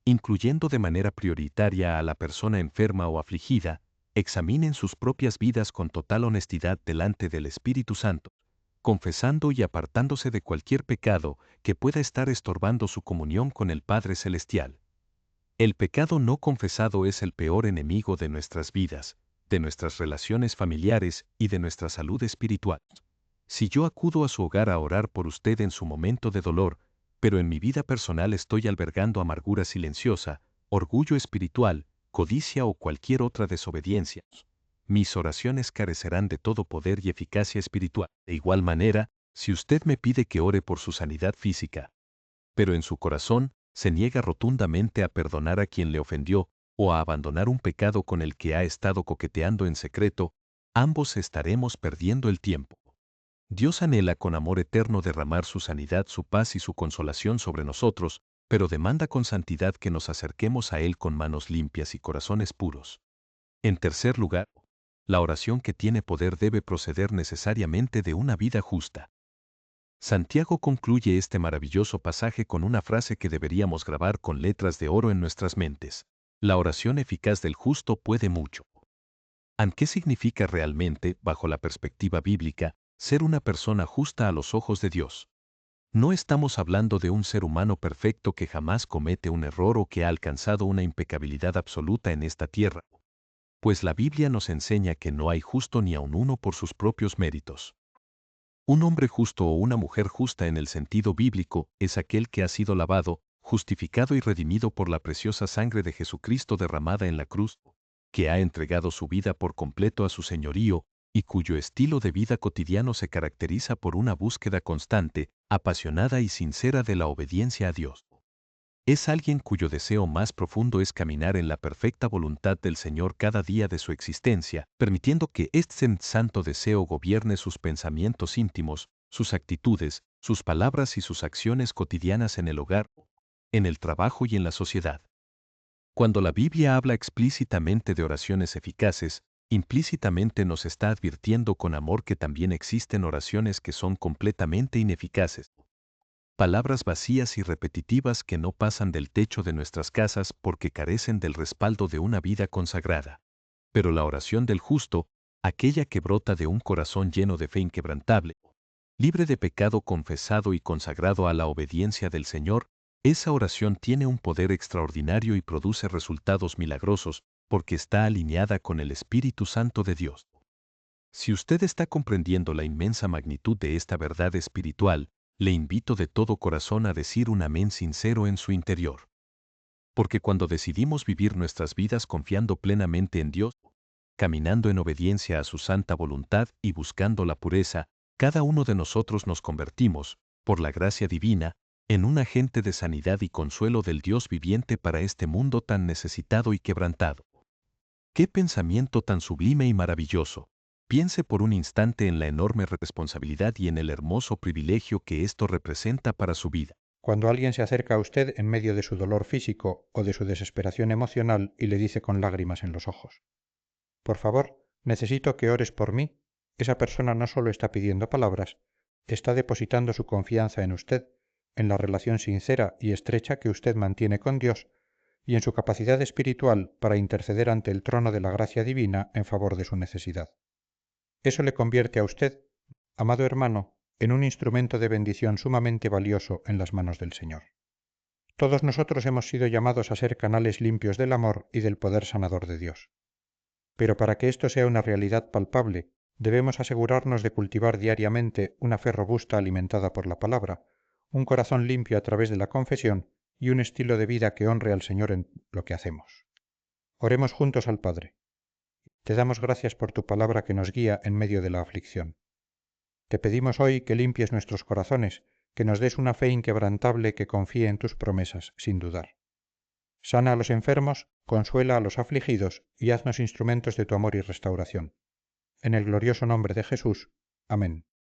incluyendo de manera prioritaria a la persona enferma o afligida, examinen sus propias vidas con total honestidad delante del Espíritu Santo, confesando y apartándose de cualquier pecado que pueda estar estorbando su comunión con el Padre Celestial. El pecado no confesado es el peor enemigo de nuestras vidas, de nuestras relaciones familiares y de nuestra salud espiritual. Si yo acudo a su hogar a orar por usted en su momento de dolor, pero en mi vida personal estoy albergando amargura silenciosa, orgullo espiritual, codicia o cualquier otra desobediencia, mis oraciones carecerán de todo poder y eficacia espiritual. De igual manera, si usted me pide que ore por su sanidad física, pero en su corazón se niega rotundamente a perdonar a quien le ofendió o a abandonar un pecado con el que ha estado coqueteando en secreto, ambos estaremos perdiendo el tiempo. Dios anhela con amor eterno derramar su sanidad, su paz y su consolación sobre nosotros, pero demanda con santidad que nos acerquemos a Él con manos limpias y corazones puros. En tercer lugar, la oración que tiene poder debe proceder necesariamente de una vida justa. Santiago concluye este maravilloso pasaje con una frase que deberíamos grabar con letras de oro en nuestras mentes. La oración eficaz del justo puede mucho. ¿Qué significa realmente, bajo la perspectiva bíblica, ser una persona justa a los ojos de Dios? No estamos hablando de un ser humano perfecto que jamás comete un error o que ha alcanzado una impecabilidad absoluta en esta tierra, pues la Biblia nos enseña que no hay justo ni aun uno por sus propios méritos. Un hombre justo o una mujer justa en el sentido bíblico es aquel que ha sido lavado, justificado y redimido por la preciosa sangre de Jesucristo derramada en la cruz, que ha entregado su vida por completo a su señorío y cuyo estilo de vida cotidiano se caracteriza por una búsqueda constante, apasionada y sincera de la obediencia a Dios. Es alguien cuyo deseo más profundo es caminar en la perfecta voluntad del Señor cada día de su existencia, permitiendo que este santo deseo gobierne sus pensamientos íntimos, sus actitudes, sus palabras y sus acciones cotidianas en el hogar, en el trabajo y en la sociedad. Cuando la Biblia habla explícitamente de oraciones eficaces, implícitamente nos está advirtiendo con amor que también existen oraciones que son completamente ineficaces. Palabras vacías y repetitivas que no pasan del techo de nuestras casas porque carecen del respaldo de una vida consagrada. Pero la oración del justo, aquella que brota de un corazón lleno de fe inquebrantable, libre de pecado confesado y consagrado a la obediencia del Señor, esa oración tiene un poder extraordinario y produce resultados milagrosos porque está alineada con el Espíritu Santo de Dios. Si usted está comprendiendo la inmensa magnitud de esta verdad espiritual, le invito de todo corazón a decir un amén sincero en su interior. Porque cuando decidimos vivir nuestras vidas confiando plenamente en Dios, caminando en obediencia a su santa voluntad y buscando la pureza, cada uno de nosotros nos convertimos, por la gracia divina, en un agente de sanidad y consuelo del Dios viviente para este mundo tan necesitado y quebrantado. ¡Qué pensamiento tan sublime y maravilloso! Piense por un instante en la enorme responsabilidad y en el hermoso privilegio que esto representa para su vida. Cuando alguien se acerca a usted en medio de su dolor físico o de su desesperación emocional y le dice con lágrimas en los ojos: por favor, necesito que ores por mí, esa persona no solo está pidiendo palabras, está depositando su confianza en usted, en la relación sincera y estrecha que usted mantiene con Dios y en su capacidad espiritual para interceder ante el trono de la gracia divina en favor de su necesidad. Eso le convierte a usted, amado hermano, en un instrumento de bendición sumamente valioso en las manos del Señor. Todos nosotros hemos sido llamados a ser canales limpios del amor y del poder sanador de Dios. Pero para que esto sea una realidad palpable, debemos asegurarnos de cultivar diariamente una fe robusta alimentada por la palabra, un corazón limpio a través de la confesión y un estilo de vida que honre al Señor en lo que hacemos. Oremos juntos al Padre. Te damos gracias por tu palabra que nos guía en medio de la aflicción. Te pedimos hoy que limpies nuestros corazones, que nos des una fe inquebrantable que confíe en tus promesas, sin dudar. Sana a los enfermos, consuela a los afligidos y haznos instrumentos de tu amor y restauración. En el glorioso nombre de Jesús. Amén.